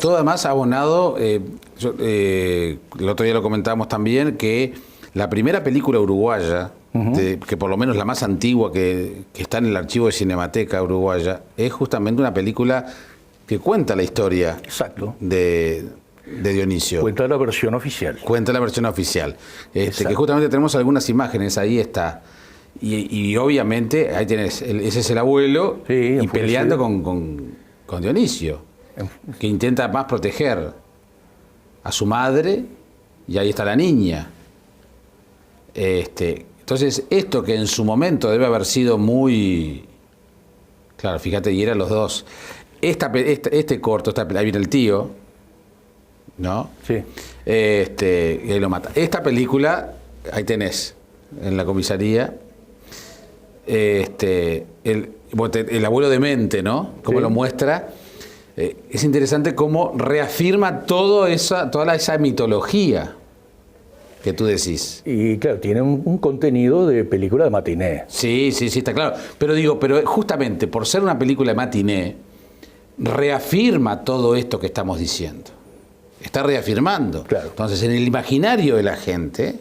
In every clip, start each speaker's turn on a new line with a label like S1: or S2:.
S1: todo además abonado, el otro día lo comentábamos también, que la primera película uruguaya, que por lo menos la más antigua que está en el archivo de Cinemateca uruguaya, es justamente una película que cuenta la historia
S2: Exacto.
S1: de Dionisio.
S2: Cuenta la versión oficial.
S1: Cuenta la versión oficial. Que justamente tenemos algunas imágenes, ahí está. Y obviamente, ahí tenés, ese es el abuelo,
S2: sí,
S1: y peleando con Dionisio, que intenta más proteger a su madre, y ahí está la niña. Entonces, esto que en su momento debe haber sido muy... Claro, fíjate, y eran los dos. Este corto, ahí viene el tío, ¿no?
S2: Sí.
S1: Y ahí lo mata. Esta película, ahí tenés, en la comisaría, el abuelo demente, ¿no? Cómo
S2: Sí.
S1: lo muestra. Es interesante cómo reafirma toda esa mitología que tú decís.
S2: Y claro, tiene un contenido de película de matiné.
S1: Sí, está claro. Pero justamente por ser una película de matiné, reafirma todo esto que estamos diciendo. Está reafirmando.
S2: Claro.
S1: Entonces, en el imaginario de la gente,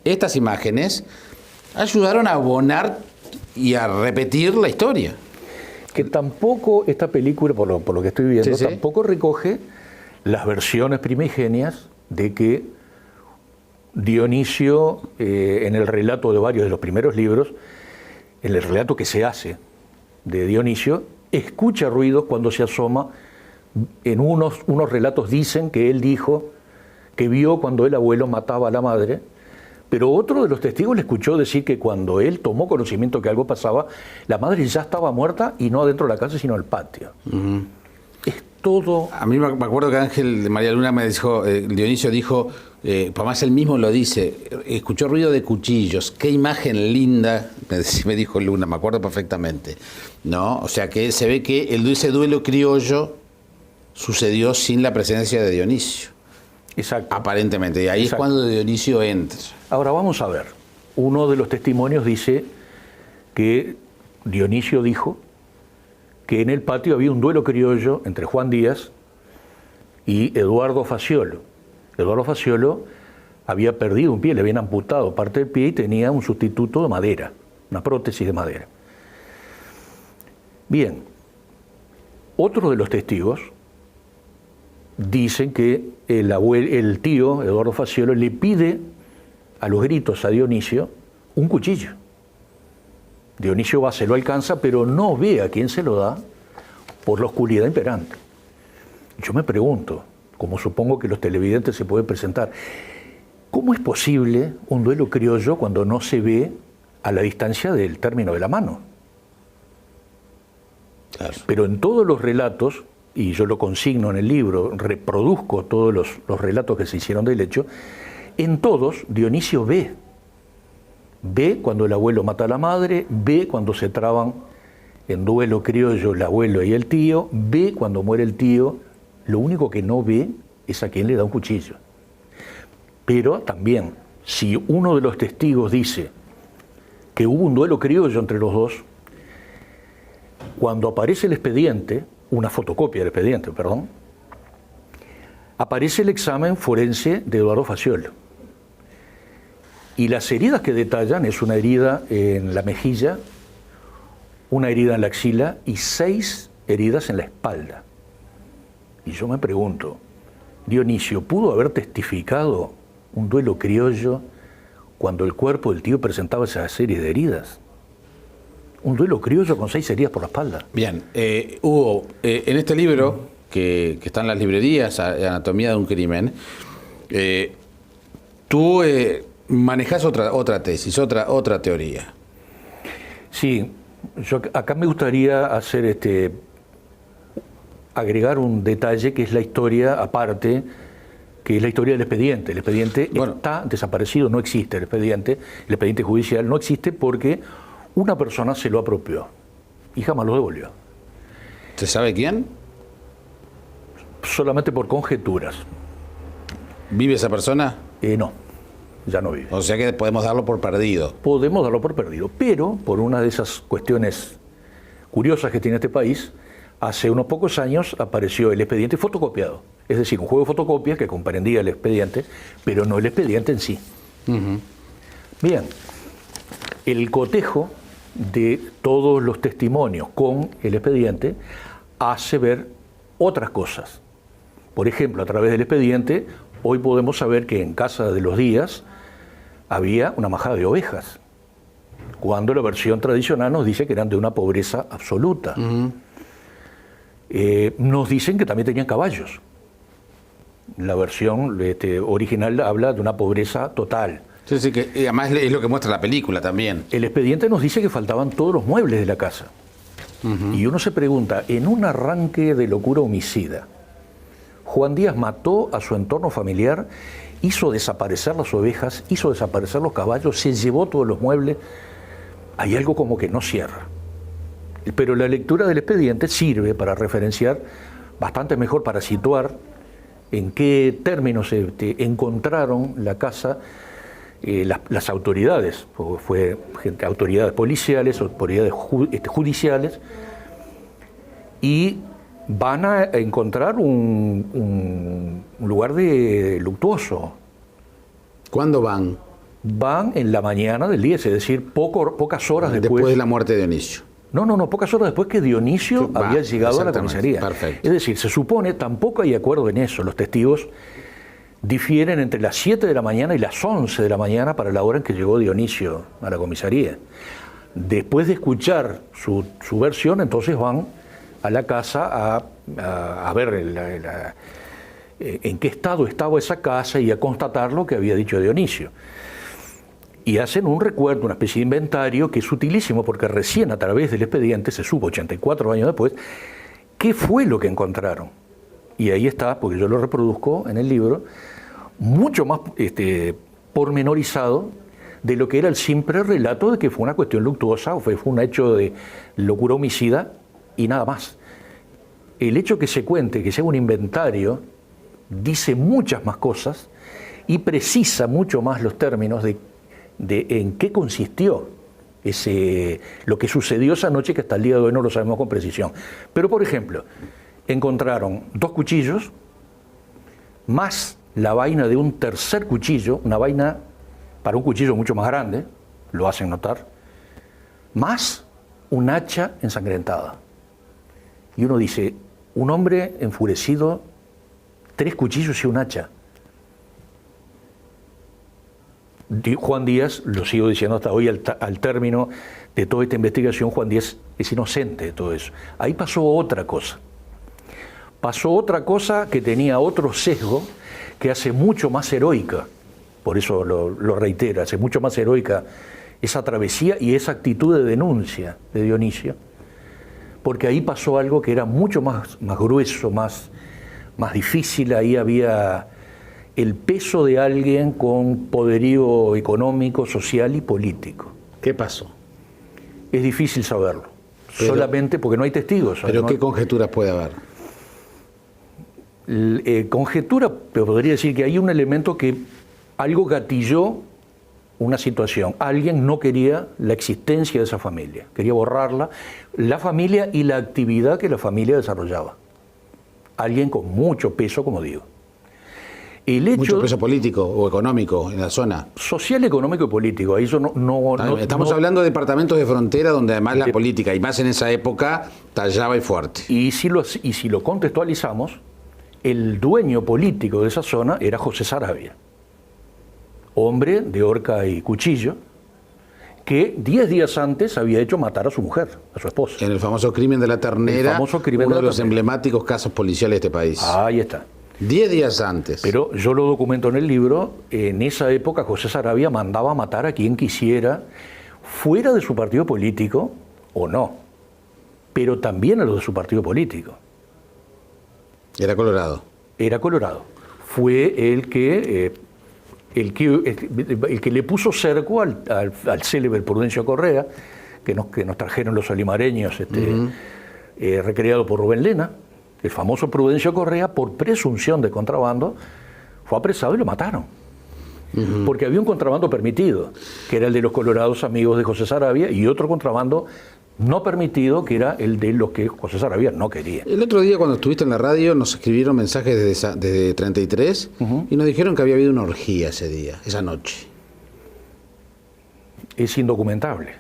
S1: estas imágenes ayudaron a abonar y a repetir la historia.
S2: Que tampoco esta película, por lo que estoy viendo,
S1: Sí.
S2: tampoco recoge las versiones primigenias de que Dionisio, en el relato de varios de los primeros libros, en el relato que se hace de Dionisio, escucha ruidos cuando se asoma. En unos relatos dicen que él dijo que vio cuando el abuelo mataba a la madre, pero otro de los testigos le escuchó decir que cuando él tomó conocimiento que algo pasaba, la madre ya estaba muerta y no adentro de la casa, sino en el patio. Es todo...
S1: A mí me acuerdo que Ángel de María Luna me dijo, Dionisio dijo, más él mismo lo dice, escuchó ruido de cuchillos, qué imagen linda, me dijo Luna, me acuerdo perfectamente, ¿no? O sea que se ve que ese duelo criollo sucedió sin la presencia de Dionisio.
S2: Exacto.
S1: Aparentemente, y ahí
S2: Exacto.
S1: es cuando Dionisio entra.
S2: Ahora vamos a ver. Uno de los testimonios dice que Dionisio dijo que en el patio había un duelo criollo entre Juan Díaz y Eduardo Faciolo. Eduardo Faciolo había perdido un pie, le habían amputado parte del pie y tenía un sustituto de madera, una prótesis de madera. Bien, otro de los testigos dicen que el tío, Eduardo Faciolo, le pide a los gritos a Dionisio un cuchillo. Dionisio va, se lo alcanza, pero no ve a quién se lo da por la oscuridad imperante. Yo me pregunto, como supongo que los televidentes se pueden presentar, ¿cómo es posible un duelo criollo cuando no se ve a la distancia del término de la mano?
S1: Claro.
S2: Pero en todos los relatos, y yo lo consigno en el libro, reproduzco todos los relatos que se hicieron del hecho, en todos Dionisio ve. Ve cuando el abuelo mata a la madre, ve cuando se traban en duelo criollo el abuelo y el tío, ve cuando muere el tío, lo único que no ve es a quien le da un cuchillo. Pero también, si uno de los testigos dice que hubo un duelo criollo entre los dos, cuando aparece el expediente, una fotocopia del expediente, perdón, aparece el examen forense de Eduardo Faciolo. Y las heridas que detallan es una herida en la mejilla, una herida en la axila y 6 heridas en la espalda. Y yo me pregunto, ¿Dionisio pudo haber testificado un duelo criollo cuando el cuerpo del tío presentaba esa serie de heridas? Un duelo criollo con 6 heridas por la espalda.
S1: Bien, Hugo, en este libro, que está en las librerías, Anatomía de un crimen, tú manejás otra tesis, otra teoría.
S2: Sí, yo acá me gustaría hacer agregar un detalle que es la historia aparte, que es la historia del expediente. El expediente está desaparecido, no existe el expediente judicial no existe porque una persona se lo apropió y jamás lo devolvió.
S1: ¿Se sabe quién?
S2: Solamente por conjeturas.
S1: ¿Vive esa persona?
S2: No, ya no vive.
S1: O sea que podemos darlo por perdido.
S2: Podemos darlo por perdido, pero por una de esas cuestiones curiosas que tiene este país, Hace unos pocos años apareció el expediente fotocopiado, es decir, un juego de fotocopias que comprendía el expediente, pero no el expediente en sí. Bien, el cotejo de todos los testimonios con el expediente hace ver otras cosas. Por ejemplo, a través del expediente, hoy podemos saber que en casa de los Díaz había una majada de ovejas, cuando la versión tradicional nos dice que eran de una pobreza absoluta. Nos dicen que también tenían caballos. La versión original habla de una pobreza total.
S1: Sí, sí, que además es lo que muestra la película también.
S2: El expediente nos dice que faltaban todos los muebles de la casa. Y uno se pregunta, en un arranque de locura homicida, Juan Díaz mató a su entorno familiar, hizo desaparecer las ovejas, hizo desaparecer los caballos, se llevó todos los muebles. Hay algo como que no cierra. Pero la lectura del expediente sirve para referenciar, bastante mejor para situar en qué términos encontraron la casa las autoridades, fue autoridades policiales, autoridades judiciales, y van a encontrar un lugar luctuoso.
S1: ¿Cuándo van?
S2: Van en la mañana del 10, es decir, pocas horas
S1: después de la muerte de Dionisio.
S2: No, pocas horas después que Dionisio había llegado a la comisaría.
S1: Perfecto.
S2: Es decir, se supone, tampoco hay acuerdo en eso, los testigos difieren entre las 7 de la mañana y las 11 de la mañana para la hora en que llegó Dionisio a la comisaría. Después de escuchar su versión, entonces van a la casa a ver en qué estado estaba esa casa y a constatar lo que había dicho Dionisio. Y hacen un recuerdo, una especie de inventario que es utilísimo porque recién a través del expediente se supo 84 años después qué fue lo que encontraron. Y ahí está, porque yo lo reproduzco en el libro, mucho más pormenorizado de lo que era el simple relato de que fue una cuestión luctuosa o fue un hecho de locura homicida y nada más. El hecho que se cuente, que se haga un inventario, dice muchas más cosas y precisa mucho más los términos de en qué consistió lo que sucedió esa noche, que hasta el día de hoy no lo sabemos con precisión. Pero, por ejemplo, encontraron 2 cuchillos, más la vaina de un tercer cuchillo, una vaina para un cuchillo mucho más grande, lo hacen notar, más un hacha ensangrentada. Y uno dice, un hombre enfurecido, 3 cuchillos y un hacha. Juan Díaz, lo sigo diciendo hasta hoy, al término de toda esta investigación, Juan Díaz es inocente de todo eso. Ahí pasó otra cosa. Pasó otra cosa que tenía otro sesgo que hace mucho más heroica, por eso lo reitero, hace mucho más heroica esa travesía y esa actitud de denuncia de Dionisio, porque ahí pasó algo que era mucho más grueso, más difícil. Ahí había el peso de alguien con poderío económico, social y político.
S1: ¿Qué pasó?
S2: Es difícil saberlo, solamente porque no hay testigos.
S1: ¿Pero qué conjeturas puede haber?
S2: Conjetura, pero podría decir que hay un elemento que algo gatilló una situación. Alguien no quería la existencia de esa familia, quería borrarla, la familia y la actividad que la familia desarrollaba. Alguien con mucho peso, como digo.
S1: Mucho peso político o económico en la zona.
S2: Social, económico y político. Ahí
S1: estamos hablando de departamentos de frontera donde además la política, y más en esa época, tallaba y fuerte.
S2: Y si lo contextualizamos, el dueño político de esa zona era José Saravia, hombre de horca y cuchillo, que 10 días antes había hecho matar a su mujer, a su esposa.
S1: En el famoso crimen de la Ternera, uno de los emblemáticos casos policiales de este país.
S2: Ahí está.
S1: 10 días antes.
S2: Pero yo lo documento en el libro. En esa época José Saravia mandaba matar a quien quisiera, fuera de su partido político o no, pero también a los de su partido político.
S1: Era colorado.
S2: Era colorado. Fue el que le puso cerco al célebre Prudencio Correa, que nos trajeron los olimareños, recreado por Rubén Lena. El famoso Prudencio Correa, por presunción de contrabando, fue apresado y lo mataron. Porque había un contrabando permitido, que era el de los colorados amigos de José Saravia, y otro contrabando no permitido, que era el de los que José Saravia no quería.
S1: El otro día cuando estuviste en la radio nos escribieron mensajes desde 33 y nos dijeron que había habido una orgía ese día, esa noche.
S2: Es indocumentable.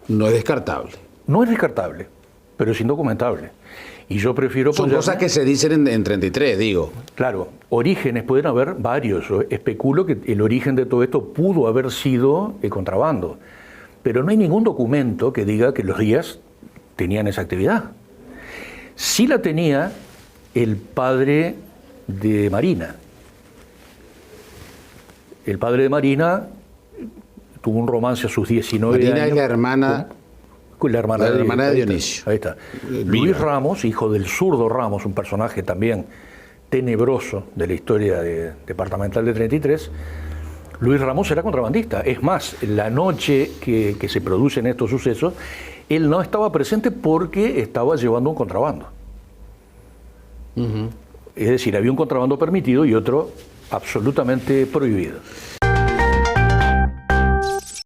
S1: No es descartable.
S2: No es descartable, pero es indocumentable. Y yo prefiero...
S1: Son cosas que se dicen en 33, digo.
S2: Claro, orígenes pueden haber varios. Yo especulo que el origen de todo esto pudo haber sido el contrabando. Pero no hay ningún documento que diga que los Díaz tenían esa actividad. Sí la tenía el padre de Marina. El padre de Marina tuvo un romance a sus 19 años.
S1: Marina es la hermana...
S2: Con la hermana
S1: de Dionisio.
S2: Ahí está. Luis Ramos, hijo del zurdo Ramos, un personaje también tenebroso de la historia departamental de 33, Luis Ramos era contrabandista. Es más, la noche que se producen estos sucesos, él no estaba presente porque estaba llevando un contrabando. Es decir, había un contrabando permitido y otro absolutamente prohibido.